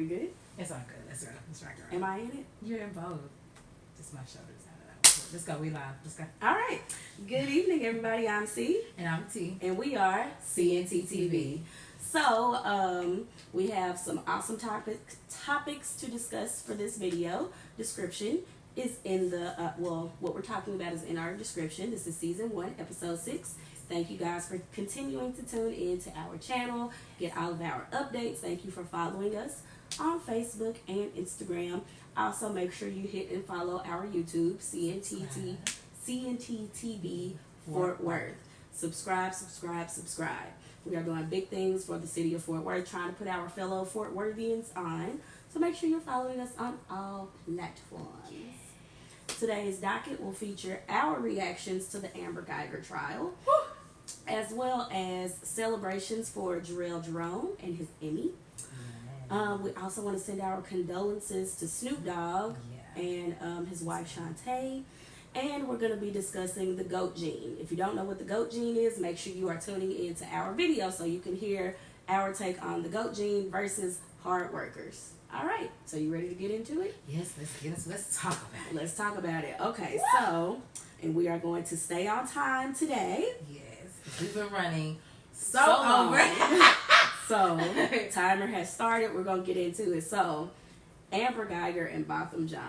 We good? It's all good. Let's go. Let's rock it. Am I in it? You're in both. Just my shoulders out of that one. Let's go. We live. Let's go. All right. Good evening, everybody. I'm C. And I'm T. And we are CNT TV. So, we have some awesome topics to discuss for this video. Description is in the, what we're talking about is in our description. This is season 1, episode 6. Thank you guys for continuing to tune in to our channel, get all of our updates. Thank you for following us on Facebook and Instagram. Also, make sure you hit and follow our YouTube, CNT TV Fort Worth. Subscribe. We are doing big things for the city of Fort Worth, trying to put our fellow Fort Worthians on. So make sure you're following us on all platforms. Today's docket will feature our reactions to the Amber Guyger trial, as well as celebrations for Jarrell Jerome and his Emmy. We also want to send our condolences to Snoop Dogg and his wife Shantae. And we're going to be discussing the GOAT gene. If you don't know what the GOAT gene is, make sure you are tuning into our video so you can hear our take on the GOAT gene versus hard workers. All right, so you ready to get into it? Yes, let's talk about it. Let's talk about it. Okay, so, and we are going to stay on time today. Yes, we've been running so over. So, timer has started. We're going to get into it. So, Amber Guyger and Botham Jean.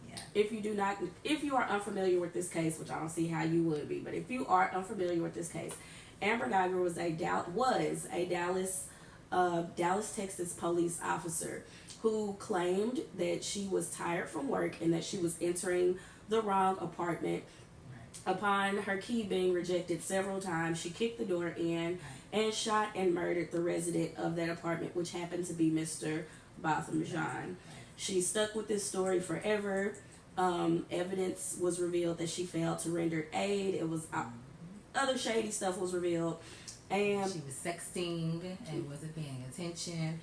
Yeah. If you are unfamiliar with this case, which I don't see how you would be, but if you are unfamiliar with this case, Amber Guyger was a Dallas, Texas police officer who claimed that she was tired from work and that she was entering the wrong apartment. Right. Upon her key being rejected several times, she kicked the door in and shot and murdered the resident of that apartment, which happened to be Mr. Botham Jean. Right. She stuck with this story forever. Evidence was revealed that she failed to render aid. It was other shady stuff was revealed. And she was sexting and wasn't paying attention.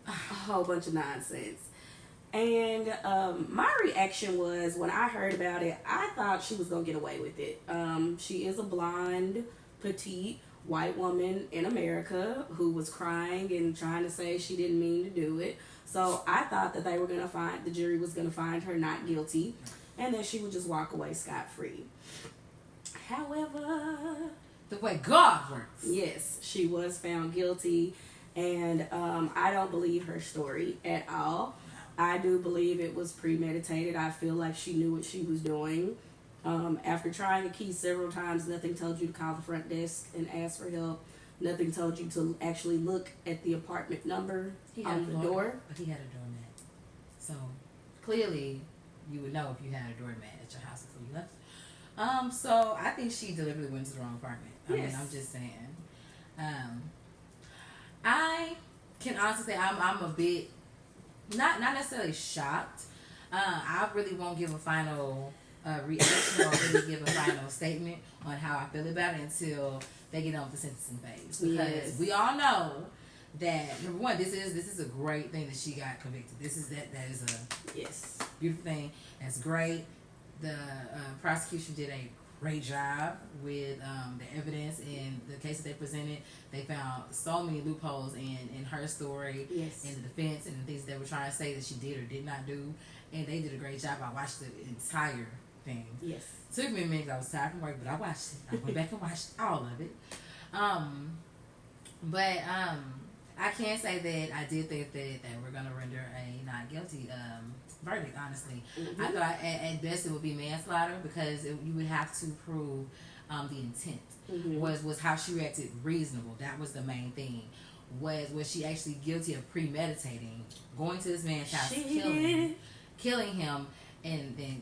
A whole bunch of nonsense. And my reaction was, when I heard about it, I thought she was going to get away with it. She is a blonde, petite, white woman in America who was crying and trying to say she didn't mean to do it. So I thought that the jury was going to find her not guilty and that she would just walk away scot-free. However, the way God works. Yes, she was found guilty. And I don't believe her story at all. I do believe it was premeditated. I feel like she knew what she was doing. After trying a key several times, nothing told you to call the front desk and ask for help. Nothing told you to actually look at the apartment number on the door. But he had a doormat. So clearly you would know if you had a doormat at your house before you left. So I think she deliberately went to the wrong apartment. I mean, I'm just saying. I can honestly say I'm a bit not necessarily shocked. I really won't give a final reaction or really give a final statement on how I feel about it until they get on the sentencing phase, because we all know that, number one, this is a great thing that she got convicted. That is a beautiful thing. That's great. The prosecution did a great job with the evidence and the case that they presented. They found so many loopholes in her story, in the defense, and the things they were trying to say that she did or did not do. And they did a great job. I watched the entire thing. Yes. Took me a minute because I was tired from work, but I watched it. I went back and watched all of it. But I can say that I did think that they were going to render a not guilty verdict, honestly. I thought at best it would be manslaughter, because you would have to prove the intent. Was how she reacted reasonable? That was the main thing. Was she actually guilty of premeditating, going to this man's house, killing him, and then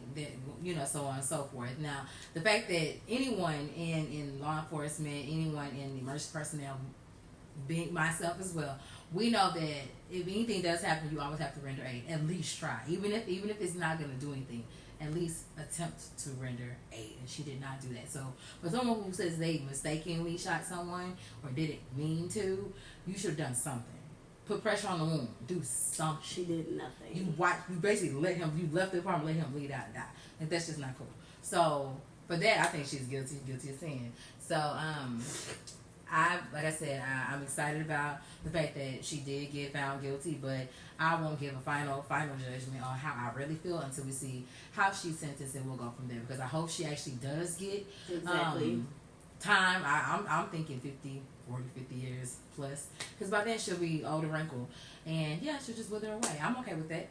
so on and so forth. Now, the fact that anyone in law enforcement, anyone in emergency personnel, being myself as well, we know that if anything does happen, you always have to render aid. At least try, even if it's not going to do anything. At least attempt to render aid, and she did not do that. So, for someone who says they mistakenly shot someone or didn't mean to, you should have done something. Put pressure on the wound. Do something. She did nothing. You basically you left the apartment, let him bleed out and die. Like, that's just not cool. So, for that, I think she's guilty of sin. So, like I said, I'm excited about the fact that she did get found guilty, but I won't give a final judgment on how I really feel until we see how she's sentenced, and we'll go from there. Because I hope she actually does get time. I'm thinking 50 years plus, because by then she'll be old and wrinkled, and yeah, she'll just wither away. I'm okay with that.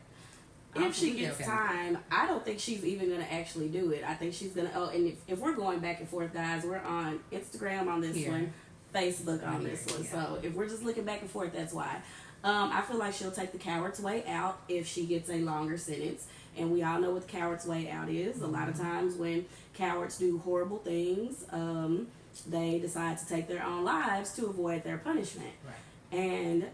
If she gets time, I don't think she's even going to actually do it. I think she's going to, and if we're going back and forth, guys, we're on Instagram on this one, Facebook on this one. So if we're just looking back and forth, that's why. I feel like she'll take the coward's way out if she gets a longer sentence. And we all know what the coward's way out is. A lot of times when cowards do horrible things, they decide to take their own lives to avoid their punishment. Right. And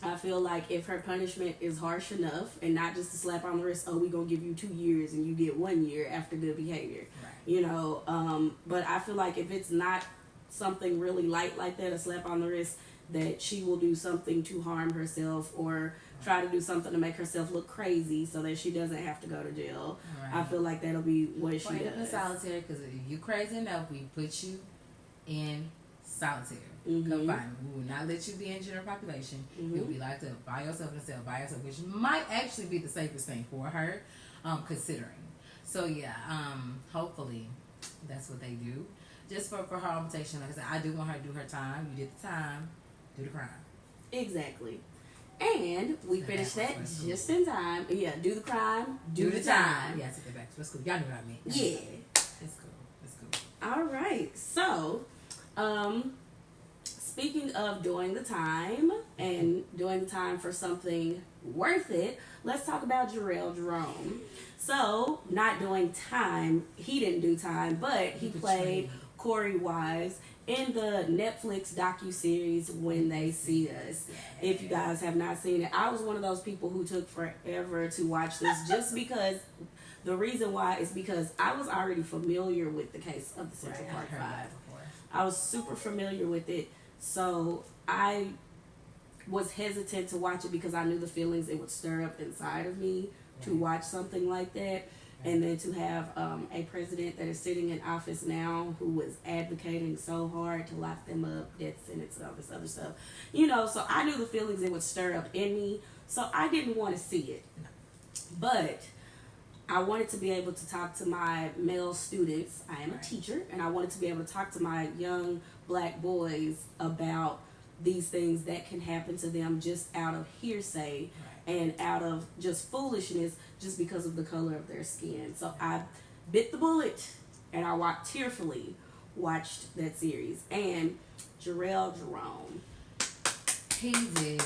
I feel like if her punishment is harsh enough, and not just a slap on the wrist, oh, we gonna give you 2 years and you get 1 year after good behavior, right. You know. But I feel like if it's not something really light like that, a slap on the wrist, that she will do something to harm herself or try to do something to make herself look crazy so that she doesn't have to go to jail. Right. I feel like that'll be what she does. In solitary, because if you crazy enough, we put you in solitary. Mm-hmm. Confinement. We will not let you be in general population. Mm-hmm. You'll be locked up by yourself in a cell by yourself, which might actually be the safest thing for her, considering. So yeah, hopefully that's what they do. Just for her own protection. Like I said, I do want her to do her time. You did the time, do the crime. Exactly. And we finished that just in time. Yeah, do the crime, do the time. Yeah, I took that back. That's cool. Y'all know what I mean. Yeah. It's cool. All right. So, speaking of doing the time and doing the time for something worth it, let's talk about Jarrell Jerome. So, not doing time, he didn't do time, but he played Corey Wise in the Netflix docuseries When They See Us. If you guys have not seen it, I was one of those people who took forever to watch this, just because the reason why is because I was already familiar with the case of the Central Park 5. I was super familiar with it, so I was hesitant to watch it because I knew the feelings it would stir up inside of me to watch something like that. And then to have a president that is sitting in office now who was advocating so hard to lock them up, death sentence, and all this other stuff. You know, so I knew the feelings it would stir up in me. So I didn't want to see it. But I wanted to be able to talk to my male students. I am a teacher. And I wanted to be able to talk to my young black boys about these things that can happen to them just out of hearsay and out of just foolishness, just because of the color of their skin. So I bit the bullet and I tearfully watched that series. And Jarrell Jerome, he did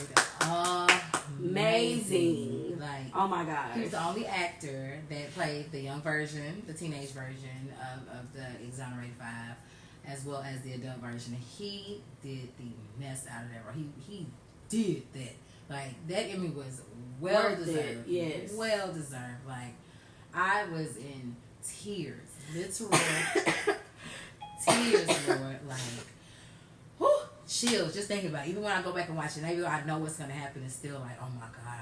amazing. Like, oh my God, he was the only actor that played the young version, the teenage version of the exonerated 5, as well as the adult version. He did the mess out of that role. He did that. Like, that Emmy was well deserved. Yes. Well deserved. Like, I was in tears. Literal tears, Lord. Like, whew, chills just thinking about it. Even when I go back and watch it, maybe I know what's going to happen, it's still like, oh my God.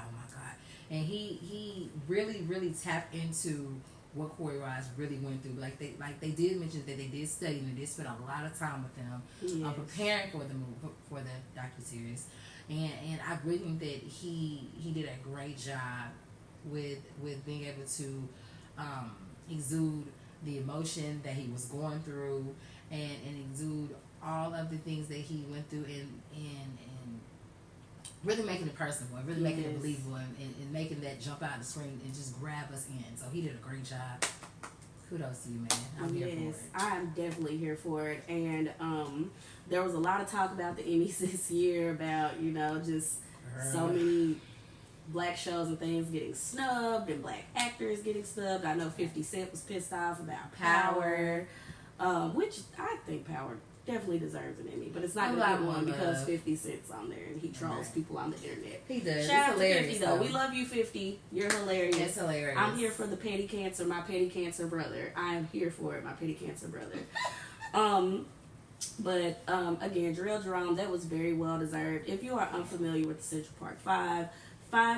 And he really, really tapped into what Corey Wise really went through. Like they did mention that they did study and they did spend a lot of time with him preparing for the movie, for the docuseries. And I really think that he did a great job with being able to exude the emotion that he was going through and exude all of the things that he went through and really making it personal and really making it believable and making that jump out of the screen and just grab us in. So he did a great job. Kudos to you, man. I'm here for it. I'm definitely here for it. And there was a lot of talk about the Emmys this year about, you know, just so many black shows and things getting snubbed and black actors getting snubbed. I know 50 Cent was pissed off about Power, which I think Power definitely deserves an Emmy, but it's not going to get one because 50 Cent's on there and he trolls people on the internet. He does. Shout out to 50 though. We love you, 50. You're hilarious. It's hilarious. I'm here for the petty cancer, my petty cancer brother. I am here for it, my petty cancer brother. But again, Jarrell Jerome, that was very well deserved. If you are unfamiliar with the Central Park 5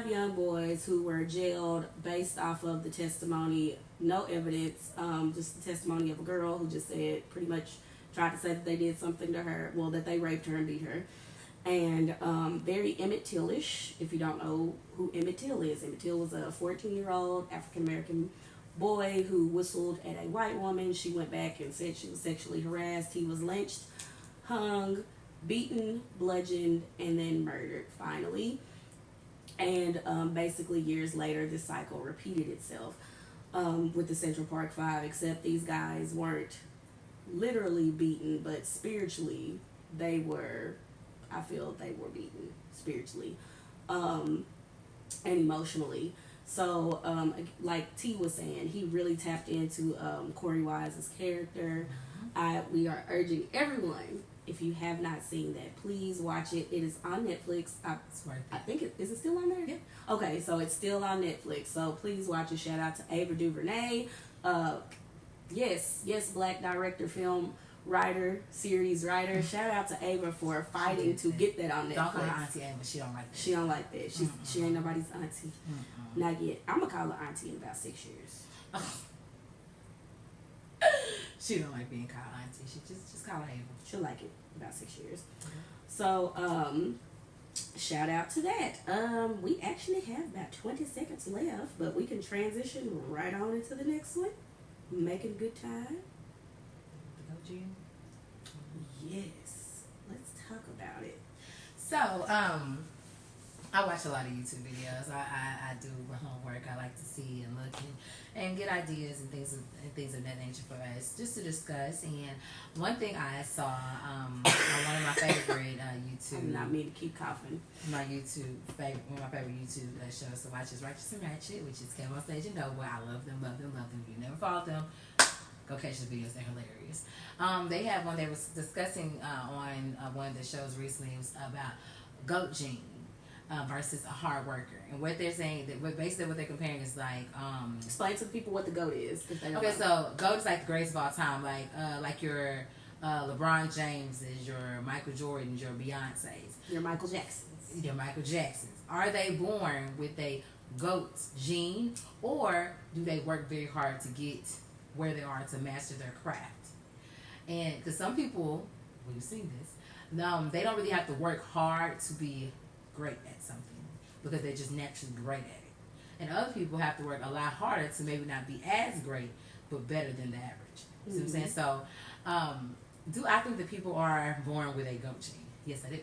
young boys who were jailed based off of the testimony, no evidence, just the testimony of a girl who just said pretty much tried to say that they did something to her, well, that they raped her and beat her. And very Emmett Till-ish, if you don't know who Emmett Till is. Emmett Till was a 14-year-old African-American boy who whistled at a white woman. She went back and said she was sexually harassed. He was lynched, hung, beaten, bludgeoned, and then murdered finally. And basically years later, this cycle repeated itself with the Central Park Five, except these guys weren't literally beaten, but spiritually they were, I feel they were beaten spiritually and emotionally. So like T was saying, he really tapped into Corey Wise's character. We are urging everyone, if you have not seen that, please watch it. It is on Netflix. I think is it still on there? Yeah. Okay, so it's still on Netflix. So please watch it. Shout out to Ava DuVernay. Yes, Black director, film writer, series writer. Shout out to Ava for fighting to get that on Netflix. Don't call her Auntie Ava. She don't like that. She don't like that. She ain't nobody's auntie. Not yet. I'm gonna call her auntie in about 6 years. She don't like being called auntie. She just call her Ava. She'll like it about 6 years. So shout out to that. We actually have about 20 seconds left, but we can transition right on into the next one. Making good time. Yes. Let's talk about it. So, I watch a lot of YouTube videos. I do homework. I like to see and look and get ideas and things of that nature for us just to discuss. And one thing I saw on one of my favorite YouTube. I'm not mean to keep coughing. One of my favorite YouTube shows to watch is Righteous and Ratchet, which is Came on Stage and Nowhere. I love them. You never follow them, go catch the videos. They're hilarious. They have one they was discussing on one of the shows recently. It was about goat gene versus a hard worker, and what they're saying that basically what they're comparing is like explain to the people what the GOAT is. If they don't okay, know. so GOAT is like the greatest of all time, like your LeBron James is your Michael Jordan, your Beyonce's, Your Michael Jacksons. Your Michael Jacksons. Are they born with a GOAT gene, or do they work very hard to get where they are to master their craft? And because some people, we've seen this, they don't really have to work hard to be great at something because they're just naturally great at it. And other people have to work a lot harder to maybe not be as great, but better than the average. You see what I'm saying? So, do I think that people are born with a GOAT gene? Yes, I do.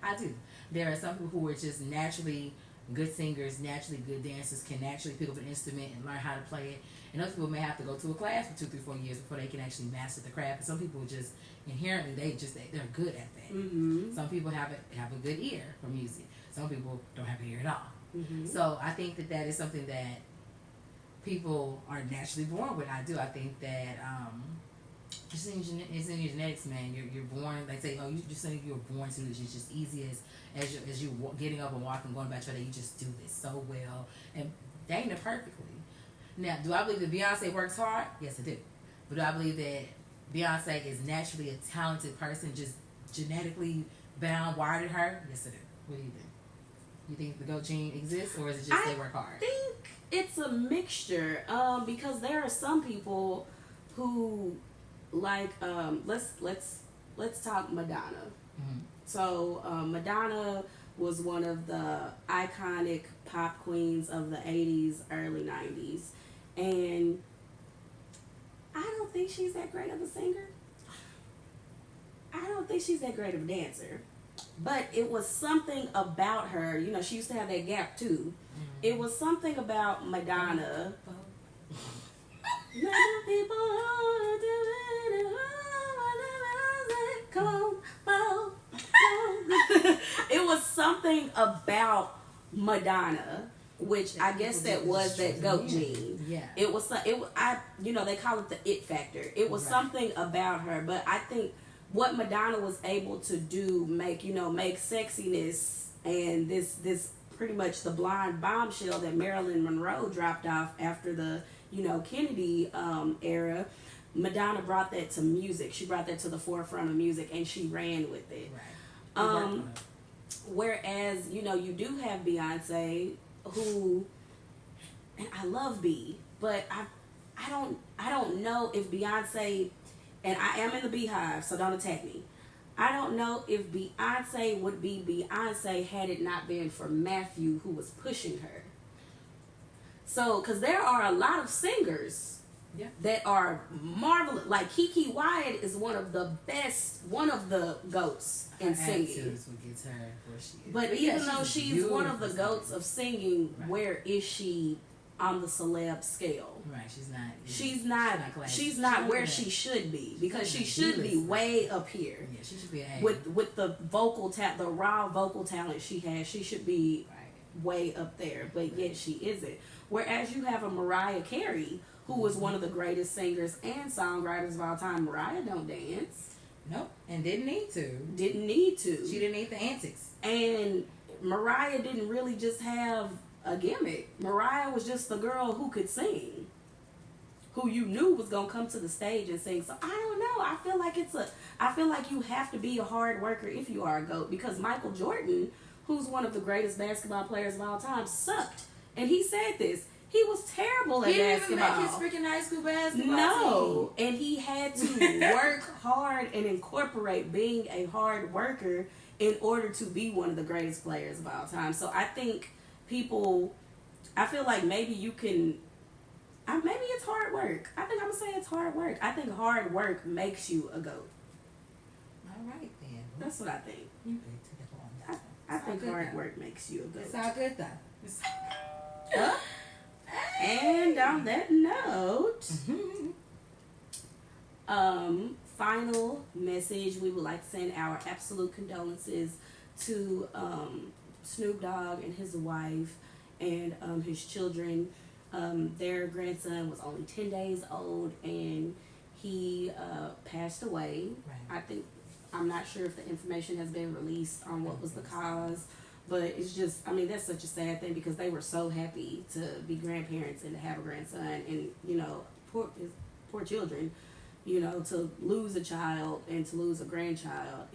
I do. There are some people who are just naturally good singers, naturally good dancers, can naturally pick up an instrument and learn how to play it. And other people may have to go to a class for 2, 3, 4 years before they can actually master the craft. And some people just inherently they're good at that. Mm-hmm. Some people have a good ear for music. Some people don't have an ear at all. Mm-hmm. So I think that is something that people are naturally born with. I do. I think that it's in your genetics, man. You're born. They say, oh, you just think you're born to do this. It's just easy as you getting up and walking, going about your day. You just do this so well and dang it perfectly. Now, do I believe that Beyonce works hard? Yes, I do. But do I believe that Beyonce is naturally a talented person, just genetically wired in her? Yes, I do. What do you think? You think the GOAT gene exists, or is it just they work hard? I think it's a mixture because there are some people who like let's talk Madonna. Mm-hmm. So Madonna was one of the iconic pop queens of the 80s, early 90s. And I don't think she's that great of a singer. I don't think she's that great of a dancer. But it was something about her. You know, she used to have that gap too. Mm-hmm. It was something about Madonna. It was something about Madonna, which I guess that was that GOAT gene. Yeah. They call it the it factor. It was something about her, but I think what Madonna was able to do, make sexiness and this pretty much the blonde bombshell that Marilyn Monroe dropped off after the Kennedy era. Madonna brought that to music. She brought that to the forefront of music, and she ran with it. Right. Whereas you do have Beyonce, who, and I love B, but I don't know if Beyonce and I am in the Beehive, so don't attack me. I don't know if Beyonce would be Beyonce had it not been for Matthew, who was pushing her. So, because there are a lot of singers that are marvelous. Like Kiki Wyatt is one of the GOATs in singing. What gets her where she is. But even though she's one of the GOATs of singing, where is she on the celeb scale? Right, She's not where she should be, because she should be way up here. Yeah, she should be with the vocal talent, the raw vocal talent she has. She should be way up there, but yet she isn't. Whereas you have a Mariah Carey, who was one of the greatest singers and songwriters of all time. Mariah don't dance. Nope, and didn't need to. She didn't need the antics. And Mariah didn't really just have a gimmick. Mariah was just the girl who could sing, who you knew was gonna come to the stage and sing. So I don't know. I feel like you have to be a hard worker if you are a GOAT, because Michael Jordan, who's one of the greatest basketball players of all time, sucked. And he said this. He was terrible at basketball. He didn't even make his freaking high school basketball team. And he had to work hard and incorporate being a hard worker in order to be one of the greatest players of all time. So I think I feel like maybe you can, maybe it's hard work. I think I'm going to say it's hard work. I think hard work makes you a GOAT. All right, then. That's what I think. I think hard work makes you a GOAT. It's all good, though. And on that note, final message, we would like to send our absolute condolences to Snoop Dogg and his wife and his children. Their grandson was only 10 days old, and he passed away. Right. I'm not sure if the information has been released on what was the cause. But it's just, that's such a sad thing, because they were so happy to be grandparents and to have a grandson, and, poor children, to lose a child and to lose a grandchild,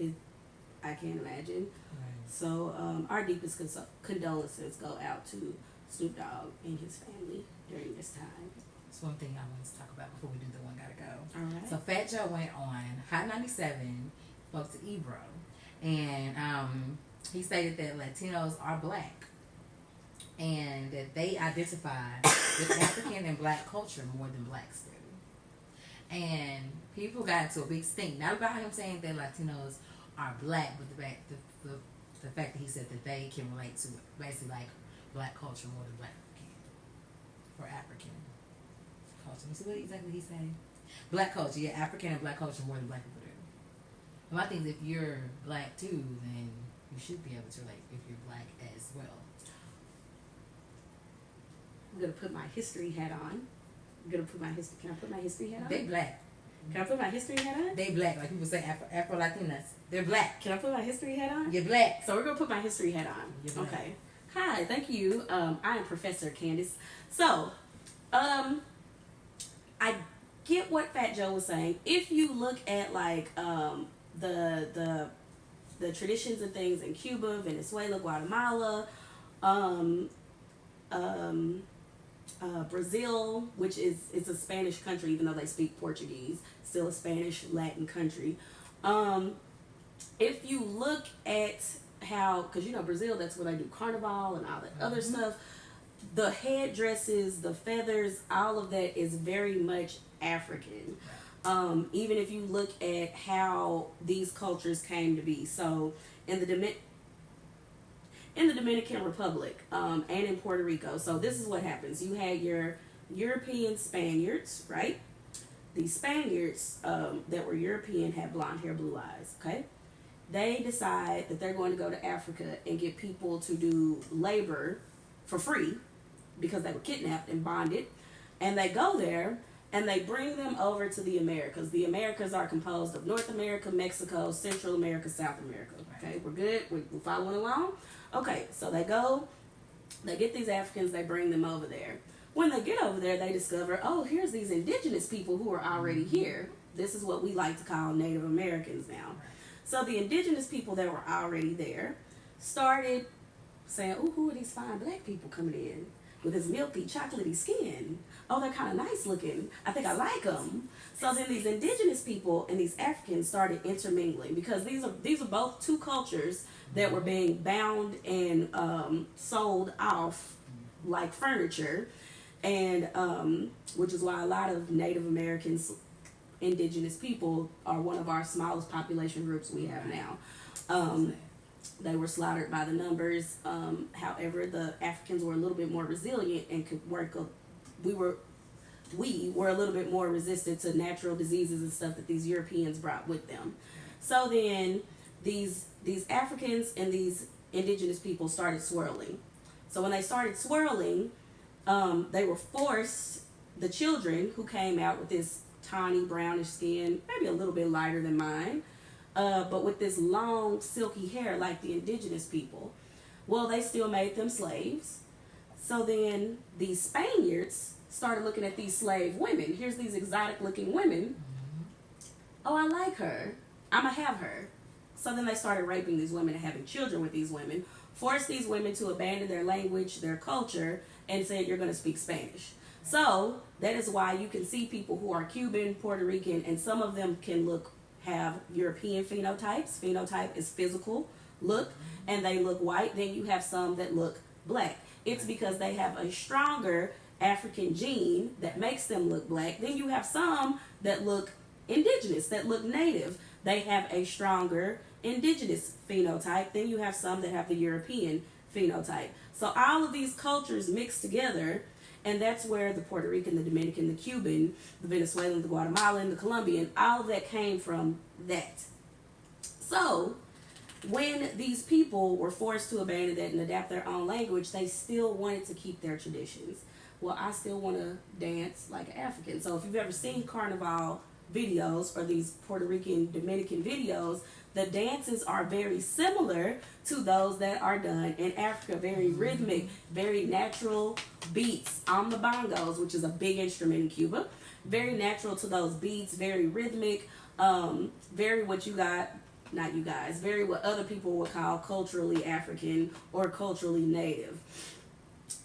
I can't imagine. Right. So our deepest condolences go out to Snoop Dogg and his family during this time. That's one thing I wanted to talk about before we do the One Gotta Go. All right. So Fat Joe went on Hot 97, spoke to Ebro, and he stated that Latinos are black and that they identify with African and black culture more than blacks do. And people got into a big stink, not about him saying that Latinos are black, but the fact that he said that they can relate to basically black culture more than black can, or African culture. You see what exactly he's saying? Black culture, yeah, African and black culture more than black people do. And my thing is, if you're black too, then you should be able to relate if you're black as well. I'm going to put my history hat on. Can I put my history hat on? They black. Can I put my history hat on? They black. Like people say Afro-Latinas. They're black. Can I put my history hat on? You're black. So we're going to put my history hat on. Okay. Hi, thank you. I am Professor Candace. So, I get what Fat Joe was saying. If you look at the traditions and things in Cuba, Venezuela, Guatemala, Brazil, which it's a Spanish country, even though they speak Portuguese, still a Spanish Latin country. If you look at how, because Brazil, that's where they do carnival and all that other stuff, the headdresses, the feathers, all of that is very much African. Even if you look at how these cultures came to be. So in the Dominican Republic and in Puerto Rico. So this is what happens. You had your European Spaniards, right? These Spaniards that were European had blonde hair, blue eyes, okay? They decide that they're going to go to Africa and get people to do labor for free because they were kidnapped and bonded. And they go there and they bring them over to the Americas. The Americas are composed of North America, Mexico, Central America, South America. Okay, we're good? We're following along? Okay, so they go, they get these Africans, they bring them over there. When they get over there, they discover, oh, here's these indigenous people who are already here. This is what we like to call Native Americans now. So the indigenous people that were already there started saying, oh, who are these fine black people coming in? with his milky, chocolatey skin. Oh, they're kind of nice looking. I think I like them. So then these indigenous people and these Africans started intermingling because these are both two cultures that were being bound and sold off like furniture, and which is why a lot of Native Americans, indigenous people, are one of our smallest population groups we have now. They were slaughtered by the numbers. However, the Africans were a little bit more resilient and could work. We were a little bit more resistant to natural diseases and stuff that these Europeans brought with them. So then these Africans and these indigenous people started swirling. So when they started swirling, they were forced, the children who came out with this tawny brownish skin, maybe a little bit lighter than mine, but with this long silky hair like the indigenous people, well, they still made them slaves. So then these Spaniards started looking at these slave women. Here's these exotic looking women. Oh, I like her. I'ma have her. So then they started raping these women and having children with these women, forced these women to abandon their language, their culture, and said, you're going to speak Spanish. So that is why you can see people who are Cuban, Puerto Rican, and some of them can have European phenotypes. Phenotype is physical look, and they look white. Then you have some that look black. It's because they have a stronger African gene that makes them look black. Then you have some that look indigenous, that look native. They have a stronger indigenous phenotype. Then you have some that have the European phenotype. So all of these cultures mix together, and that's where the Puerto Rican, the Dominican, the Cuban, the Venezuelan, the Guatemalan, the Colombian, all of that came from that. So when these people were forced to abandon that and adapt their own language, they still wanted to keep their traditions. Well, I still want to dance like an African. So if you've ever seen Carnival videos or these Puerto Rican, Dominican videos, the dances are very similar to those that are done in Africa. Very rhythmic, very natural beats on the bongos, which is a big instrument in Cuba. Very natural to those beats, very rhythmic, very what you got, not you guys, very what other people would call culturally African or culturally native.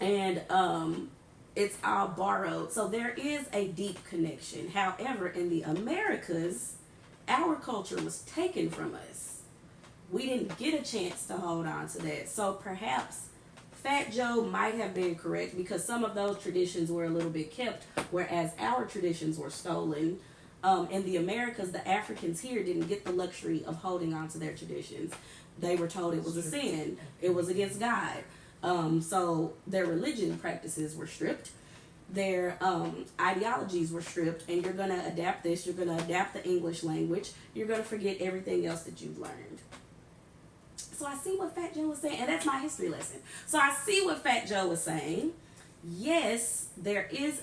And it's all borrowed. So there is a deep connection. However, in the Americas, our culture was taken from us. We didn't get a chance to hold on to that. So perhaps Fat Joe might have been correct because some of those traditions were a little bit kept, whereas our traditions were stolen. In the Americas, the Africans here didn't get the luxury of holding on to their traditions. They were told it was a sin. It was against God. So their religion practices were stripped. Their ideologies were stripped, and you're going to adapt this. You're going to adapt the English language. You're going to forget everything else that you've learned. So I see what Fat Joe was saying, and that's my history lesson. So I see what Fat Joe was saying. Yes, there is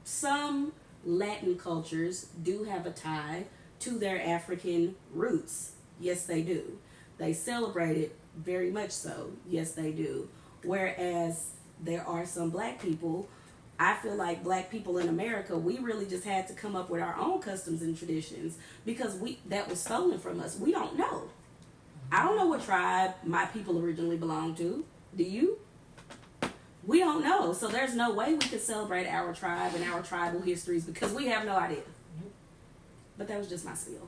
some Latin cultures do have a tie to their African roots. Yes, they do. They celebrate it very much so. Yes, they do. Whereas there are some black people, I feel like black people in America, we really just had to come up with our own customs and traditions because that was stolen from us. We don't know. I don't know what tribe my people originally belonged to. Do you? We don't know. So there's no way we could celebrate our tribe and our tribal histories because we have no idea. But that was just my spiel.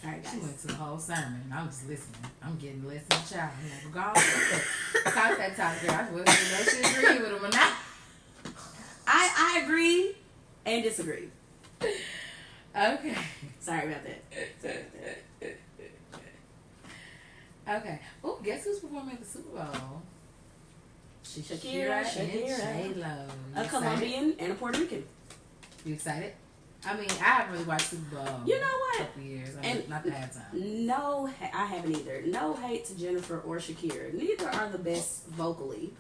Sorry, guys. She went to the whole sermon, and I was just listening. I'm getting the lesson child. Regardless. Talk that talk, girl. I wasn't know she agreed with him or not. I agree and disagree. Okay. Sorry about that. Okay. Oh, guess who's performing at the Super Bowl? Shakira and J-Lo. A Colombian and a Puerto Rican. You excited? I mean, I haven't really watched Super Bowl. You know what? A couple years. Not the halftime. No, I haven't either. No hate to Jennifer or Shakira. Neither are the best vocally.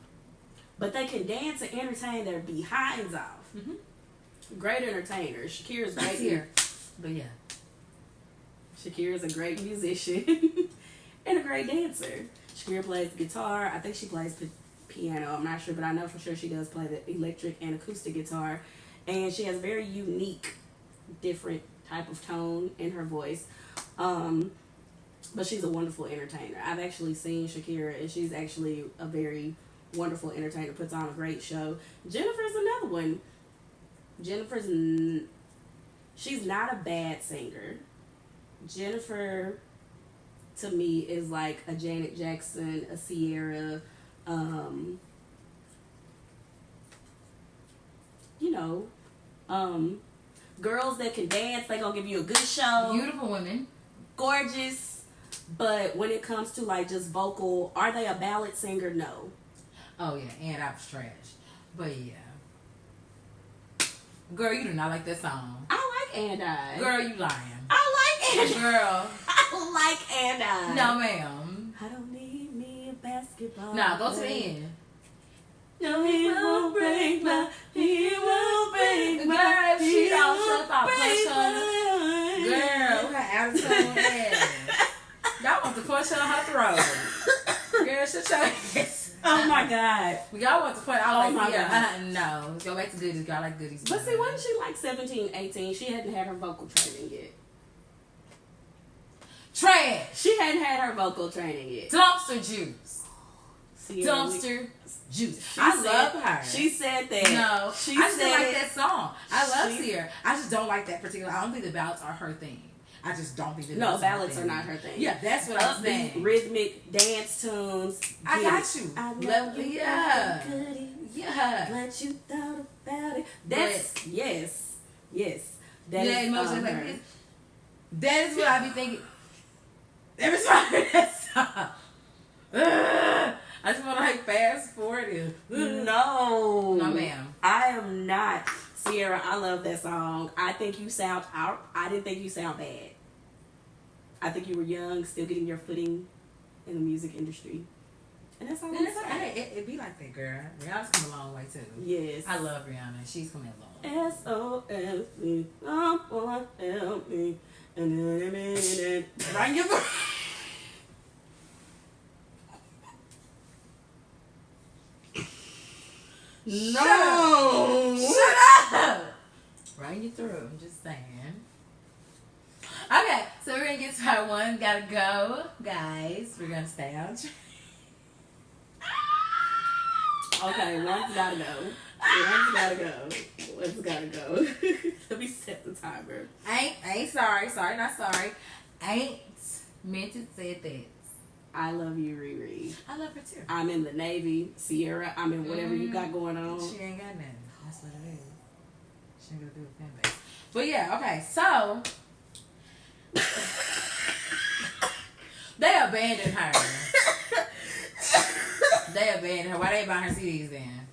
But they can dance and entertain their behinds off. Mm-hmm. Great entertainers. Shakira's great here. But yeah. Shakira's a great musician and a great dancer. Shakira plays the guitar. I think she plays piano. I'm not sure, but I know for sure she does play the electric and acoustic guitar. And she has a very unique, different type of tone in her voice. But she's a wonderful entertainer. I've actually seen Shakira, and she's actually a very wonderful entertainer, puts on a great show. Jennifer's another one. She's not a bad singer. Jennifer, to me, is like a Janet Jackson, a Sierra, you know, girls that can dance. They gonna give you a good show. Beautiful women. Gorgeous. But when it comes to like just vocal, are they a ballad singer? No. Oh yeah, and I was trash. But yeah. Girl, you do not like that song. I like And I. Girl, you lying. I like And I. Girl. I like And I. No, ma'am. I don't need me a basketball. Nah, go to the end. No, he won't break my. He won't break my. Girl, if she don't won't shut up, break push on my- Girl, we got attitude ass. Y'all want to push on her throat. Girl, shut your ass. Oh my God. Y'all want to put out Oh my God. no. Go back to goodies. Girl, I like goodies. But see, wasn't she like 17, 18? She hadn't had her vocal training yet. Trash. She hadn't had her vocal training yet. Dumpster juice. Sierra, Dumpster juice. She I said- love her. She said that. No, She I just said don't like it. that song. I love She- Sierra. I just don't like that particular. I don't think the ballads are her thing. I just don't think the No, ballads ballads her are thing. not her thing. Yeah, that's what I'm Upbeat, saying. rhythmic dance tunes. I get got it. you. I know Love- you yeah. goody. Yeah. Glad you thought about it. That's yes. That Yeah, is emotions like her. this. That is what I be thinking. Every time I hear that song. I just want to like fast forward it. No. No, ma'am. I am not. Sierra, I love that song. I think you sound out. I didn't think you sound bad. I think you were young, still getting your footing in the music industry. And that's all I'm And it's saying. like, hey, it be like that, girl. Rihanna's come a long way too. Yes. I love Rihanna. She's coming along. S-O-S-E, someone help me. Right, you No. Shut up! Right you through. I'm just saying. Okay, so we're gonna get to part one. Gotta go, guys. We're gonna stay on track. Okay, one's gotta go. One's gotta go. One's gotta go. Let me set the timer. Ain't sorry. Sorry, not sorry. Ain't meant to say that. I love you, Riri. I love her too. I'm in the Navy. Sierra, I'm in whatever you got going on. She ain't got nothing. That's what it is. She ain't gonna do a fan base. But yeah, okay, so they abandoned her. They abandoned her. Why they buying her CDs then?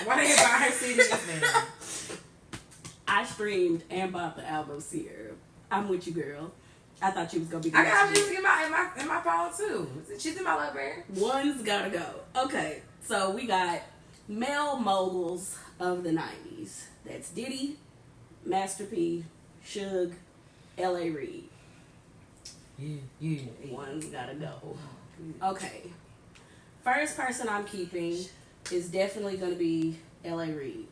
Why they buying her CDs then? I streamed and bought the album Sierra. I'm with you, girl. I thought you was gonna be the I got next music in my phone too. She's in my library. One's gotta go. Okay, so we got male moguls of the 90s. That's Diddy, Master P, Suge, L.A. Reid. Yeah. One's gotta go. Okay. First person I'm keeping is definitely gonna be L.A. Reid.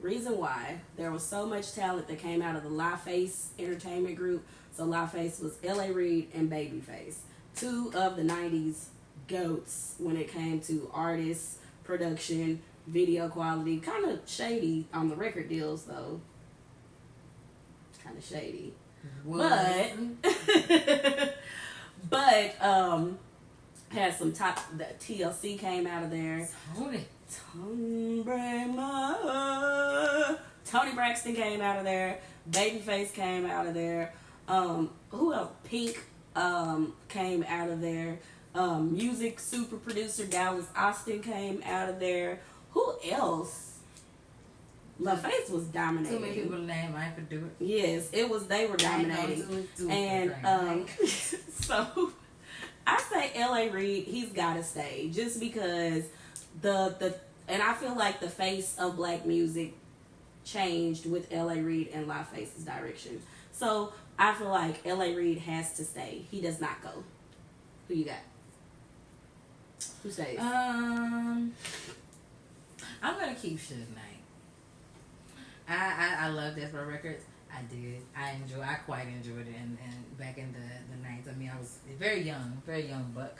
Reason why, there was so much talent that came out of the LaFace Entertainment Group. So LaFace was L.A. Reid and Babyface. Two of the 90s GOATs when it came to artists, production, video quality. Kind of shady on the record deals though. Kind of shady. But had some top. The TLC came out of there. Tony Braxton came out of there. Babyface came out of there. Who else? Pink came out of there. Music super producer Dallas Austin came out of there. Who else? LaFace was dominating. Too many people to name. I ain't gonna do it. Yes, it was. They were dominating. And so I say L.A. Reid. He's got to stay just because and I feel like the face of black music changed with L.A. Reid and LaFace's direction. So I feel like L.A. Reid has to stay. He does not go. Who you got? Who stays? I'm gonna keep Suge Knight. I love Desperate Records. I did. I quite enjoyed it and back in the nights. I mean, I was very young buck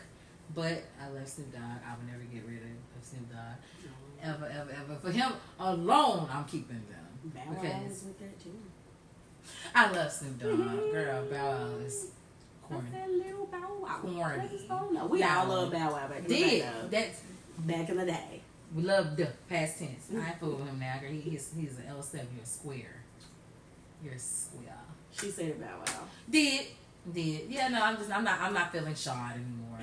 But I love Snoop Dogg. I would never get rid of Snoop Dogg. Ever, ever, ever. For him alone, I'm keeping them. Bow Wow is with that too. I love Snoop Dogg. Girl, Bow Wow is corny. What's that little Bow Wow? Corny. No, we all love Bow Wow back in the day. That's back in the day. We love the past tense. I fool with him now. Girl. He's an L7. You're a square. You're a square. She said Bow Wow. Did. Yeah, no, I'm not feeling Shaw anymore.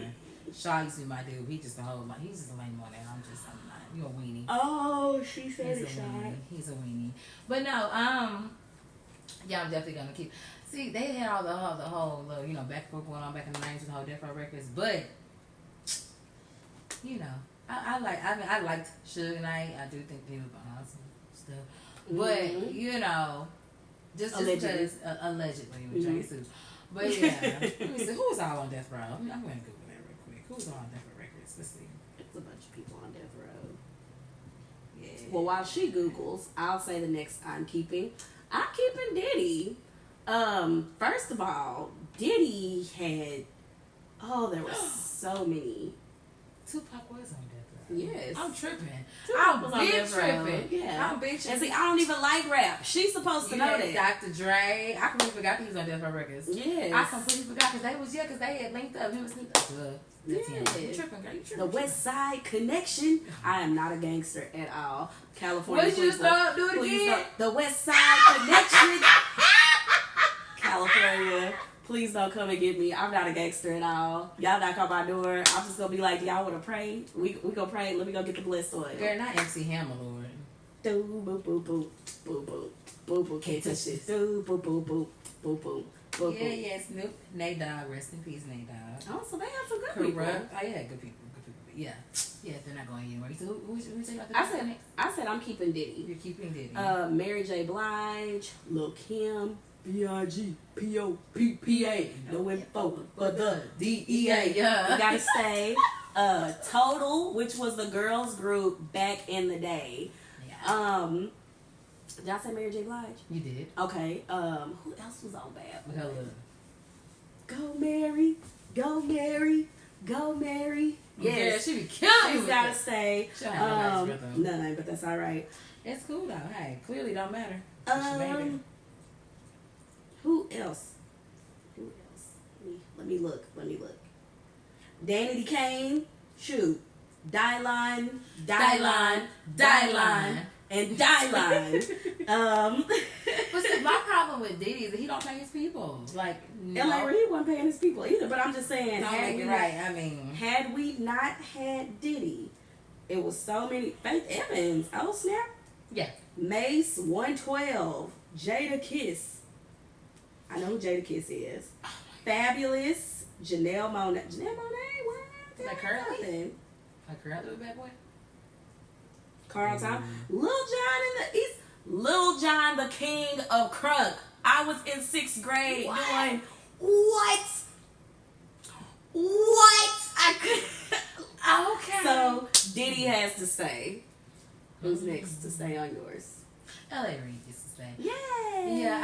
Shaw used to be my dude. He just a whole lot. He's just a lame one now. I'm not. You're a weenie. Oh, she said it, Shaw. He's a weenie. But no, yeah, I'm definitely gonna keep. See, they had all the whole little, back and forth going on back in the 90s with the whole Death Row Records, but I liked Suge Knight. I do think they were on some stuff, but just allegedly. Because allegedly with Jay Sue. But yeah, let me see who's all on Death Row. I'm gonna Google that real quick. Who's all on Death Row Records? Let's see. It's a bunch of people on Death Row. Yeah. Well, while she Googles, I'll say the next I'm keeping Diddy. First of all, Diddy had there were so many. Tupac was on Death Row. Yes. I'm tripping. Tupac was on big Death Row. tripping. Yeah. I'm big tripping. And see, I don't even like rap. She's supposed to know that. Dr. Dre. I completely forgot he was on Death Row Records. Yes. I completely forgot because they had linked up. Him and Snoop Dogg. Yes. You tripping, girl. You tripping. The West Side Connection. I am not a gangster at all. California. What you start do it again? The West Side Connection. California. Please don't come and get me. I'm not a gangster at all. Y'all knock on my door. I'm just gonna be like, y'all wanna pray? We gonna pray. Let me go get the blessed oil. Girl, not MC Hammer, Lord. Do boop boop boop boop boop boop boop. Can't touch this. Do boop boop boop boop boop. Boop, yeah, Snoop, Nate Dogg, rest in peace, Nate Dogg. Oh, so they have some good people. people. Oh, yeah, good people. Yeah, they're not going anywhere. So who you about the I said I'm keeping Diddy. You're keeping Diddy. Mary J. Blige, Lil Kim, B.I.G. P.O.P.P.A. No info for the D.E.A. Yeah. You gotta stay. Total, which was the girls group back in the day. Yeah. Did I say Mary J. Blige? You did. Okay. Who else was on Bad Boy? Hella. Go Mary, go Mary, go Mary. Yes, yeah, she be killing you. She's gotta stay. None, but that's all right. It's cool though. Hey, clearly don't matter. Who else? Let me look. Danity Kane, shoot, Dyline, and Dyline. But see, my problem with Diddy is that he don't pay his people. Like, no. L.A. Reid wasn't paying his people either. But I'm just saying, had we not had Diddy, it was so many. Faith Evans, oh snap. Yeah. Mace 112, Jada Kiss. I know who Jada Kiss is. Fabulous, Janelle Monáe. What? Like currently? Like currently with Bad Boy? Carl Tom. Lil Jon in the East. Lil Jon, the king of crunk. I was in 6th grade doing what? I could. Okay. So Diddy has to stay. Who's next to stay on yours? L.A. Reid gets to stay. Yay! Yeah,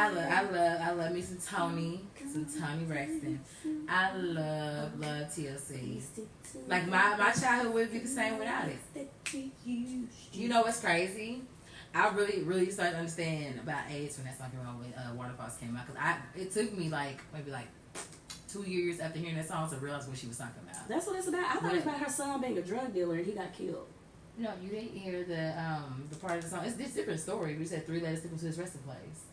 I love me some Tony Braxton. I love TLC. Like my childhood would be the same without it. You know what's crazy? I really started to understand about AIDS when that song came out, when Waterfalls came out, because it took me maybe 2 years after hearing that song to realize what she was talking about. That's what it's about. I thought it was about her son being a drug dealer and he got killed. No, you didn't hear the part of the song. It's a different story. We said 3 letters took him to his resting place.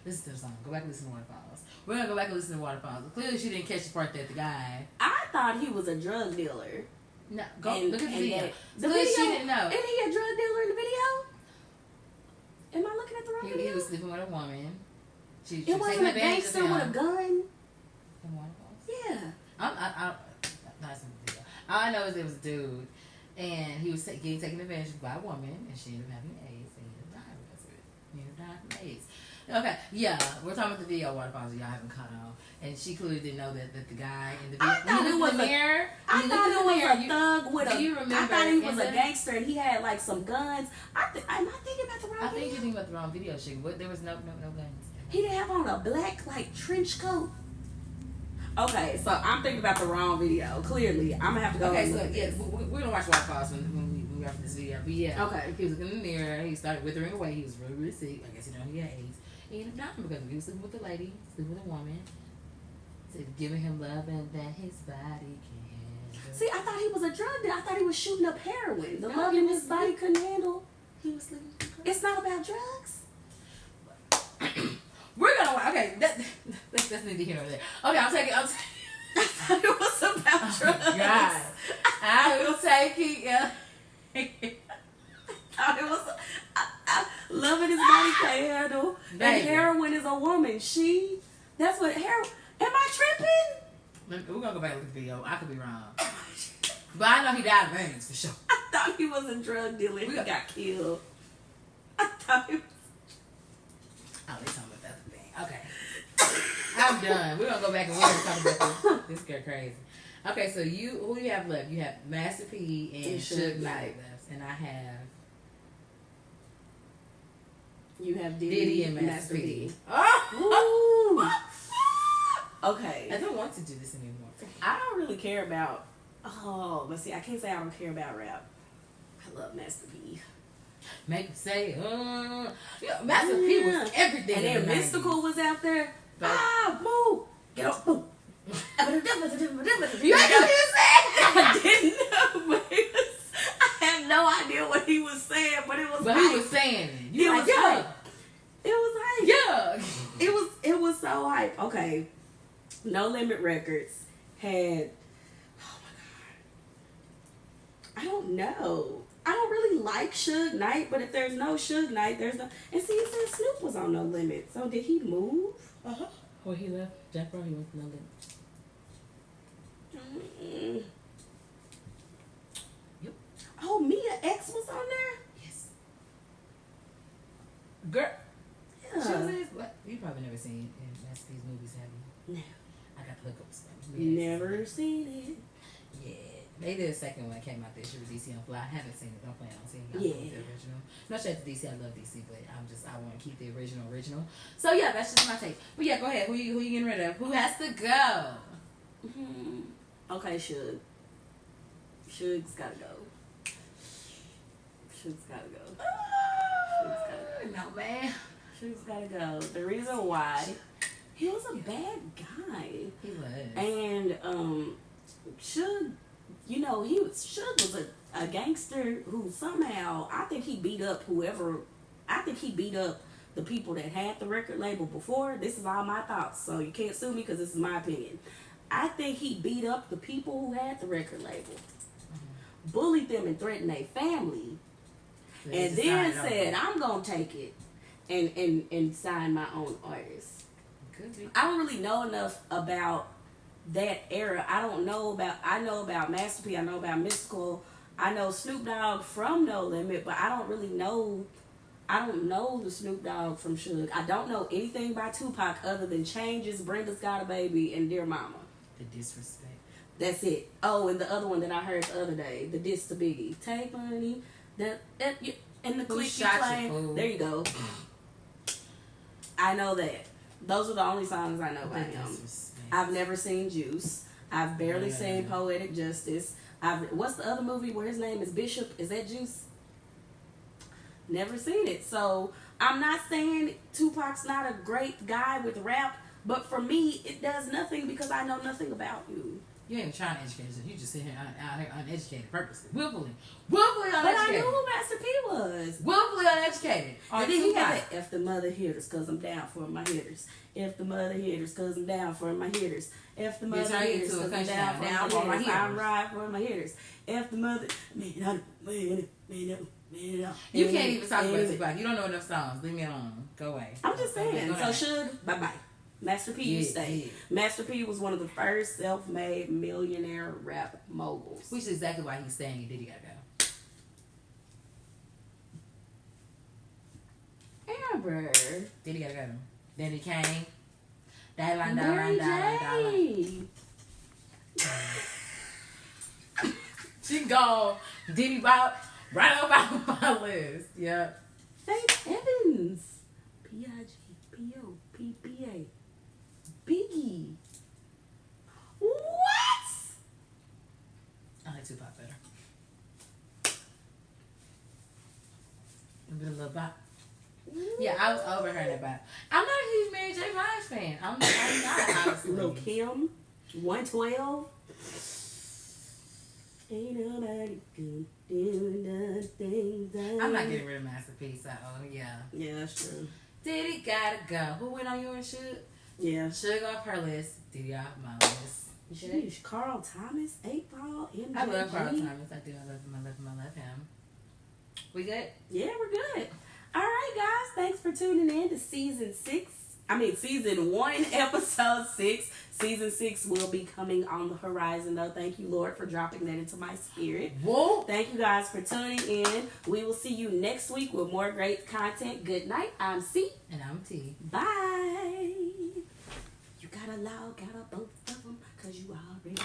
Listen to the song. Go back and listen to Waterfalls. We're gonna go back and listen to Waterfalls. Clearly, she didn't catch the part that the guy. I thought he was a drug dealer. No, look at the video. The video, she didn't know. Isn't he a drug dealer in the video? Am I looking at the wrong video? He was sleeping with a woman. She it wasn't a gangster with a gun. In Waterfalls? Yeah. All I know is there was a dude, and he was getting taken advantage of by a woman, and she ended up having AIDS, and he ended up dying because of it. He ended up dying from AIDS. Okay, yeah, we're talking about the video Waterfalls. Y'all haven't caught on, and she clearly didn't know that the guy in the video. I thought it was a thug with a. Do you remember? I thought he was a gangster, and he had some guns. Am I thinking about the wrong video? I think you're thinking about the wrong video, shit. There was no guns. He didn't have on a black trench coat. Okay, so I'm thinking about the wrong video. Clearly, I'm gonna have to go. Okay, so yeah, we're gonna watch Waterfalls when we wrap this video. But yeah, okay. He was looking in the mirror. He started withering away. He was really, really sick. I guess he had AIDS. He ended up dying because he was sleeping with a lady, sleeping with a woman, giving him love and that his body can handle. See, I thought he was a drug dealer. I thought he was shooting up heroin. The No, love in his body couldn't handle. He was sleeping. It's not about drugs. We're gonna okay. That's neither here nor there. Okay, I'm taking. I thought it was about drugs. God, I will take it. Yeah. I thought it was. Loving his body can't handle. And heroin is a woman. That's what heroin. Am I tripping? We're gonna go back and look at the video. I could be wrong. But I know he died of AIDS for sure. I thought he was a drug dealer. He got killed. I thought he was. Oh, they're talking about the other thing. Okay. I'm done. We're gonna go back and we're gonna talk about this. This girl crazy. Okay, so who you have left? You have Master P and Suge Knight left, and I have. You have Diddy and Master P. Okay. I don't want to do this anymore. I don't really care about. Oh, but see, I can't say I don't care about rap. I love Master P. Make him say, Master P was everything. And then Mystical was out there. Move! Get up, move! You ain't know what he was saying? I didn't know, but I had no idea what he was saying, but it was. But hype. He was saying it. It was hype. It was hype. Yeah. It was so hype. Okay. No Limit Records had. Oh my god. I don't know. I don't really like Suge Knight, but if there's no Suge Knight, there's no. And see, it said Snoop was on No Limit. So did he move? Or he left. Jack Rowe, he went to No Limit. Yep. Oh, Mia X was on there? Yes. Girl. Yeah. She was in what? You probably never seen Master P's movies, have you? No. I got to look up stuff. Never seen it. Yeah. They did a second one that came out this year with DC on Fly. I haven't seen it. Don't plan on seeing it. Yeah. The original. No shade to DC. I love DC, but I want to keep the original. So yeah, that's just my take. But yeah, go ahead. Who you getting rid of? Who has to go? Okay, Suge. Suge's gotta go. Suge's gotta go. Suge's gotta go. No man. Suge's gotta go. The reason why, he was a bad guy. He was. And Suge, Suge was a gangster who somehow, I think he beat up the people that had the record label before. This is all my thoughts, so you can't sue me because this is my opinion. I think he beat up the people who had the record label, bullied them and threatened their family, and then said, I'm going to take it and sign my own artist. Could be. I don't really know enough about that era. I know about Master P, I know about Mystical, I know Snoop Dogg from No Limit, but I don't know the Snoop Dogg from Suge. I don't know anything by Tupac other than Changes, Brenda's Got a Baby, and Dear Mama. The disrespect. That's it. Oh, and the other one that I heard the other day, the diss to Biggie. Take money, and the click you playing. There you go. I know that. Those are the only songs I know by him. I've never seen Juice. I've barely seen Poetic Justice. What's the other movie where his name is Bishop? Is that Juice? Never seen it. So I'm not saying Tupac's not a great guy with rap, but for me, it does nothing because I know nothing about you. You ain't trying to educate yourself. You just sit here out here uneducated purposely. Willfully uneducated. But I knew who Master P was. Willfully uneducated. And then he had that, if the mother hitters, cause I'm down for my hitters. If the mother hitters, cause I'm down for my hitters. If the mother hitters, cause I'm down for my hitters. I'm right for my hitters. If the mother, man. You can't even talk about Tupac. You don't know enough songs. Leave me alone. Go away. I'm just saying. So Suge, bye-bye. Master P, you stay. Yeah. Master P was one of the first self-made millionaire rap moguls. Which is exactly why he's saying Diddy gotta go. Amber. Diddy gotta go. Then he came. She gone. Diddy right up out my list. Yep. Faith Evans. P-I-G-P-O-P-P-A. Biggie. Give it a little bop. Yeah, I was over her in that bop. I'm not a huge Mary J. Blige fan. I'm not, honestly. Lil Kim, 112. Ain't nobody can do nothing that I'm not getting rid of Masterpiece. Yeah. Yeah, that's true. Diddy gotta go. Who went on yours, Suge? Yeah. Suge off her list. Diddy off my list. Sheesh, Carl Thomas, 8 Ball, MJG. I love Carl Thomas. I do. I love him. I love him. I love him. We good? Yeah, we're good. All right, guys. Thanks for tuning in to season 1, episode 6. Season 6 will be coming on the horizon, though. Thank you, Lord, for dropping that into my spirit. Whoa. Thank you guys for tuning in. We will see you next week with more great content. Good night. I'm C. And I'm T. Bye. You gotta both of them, 'cause you already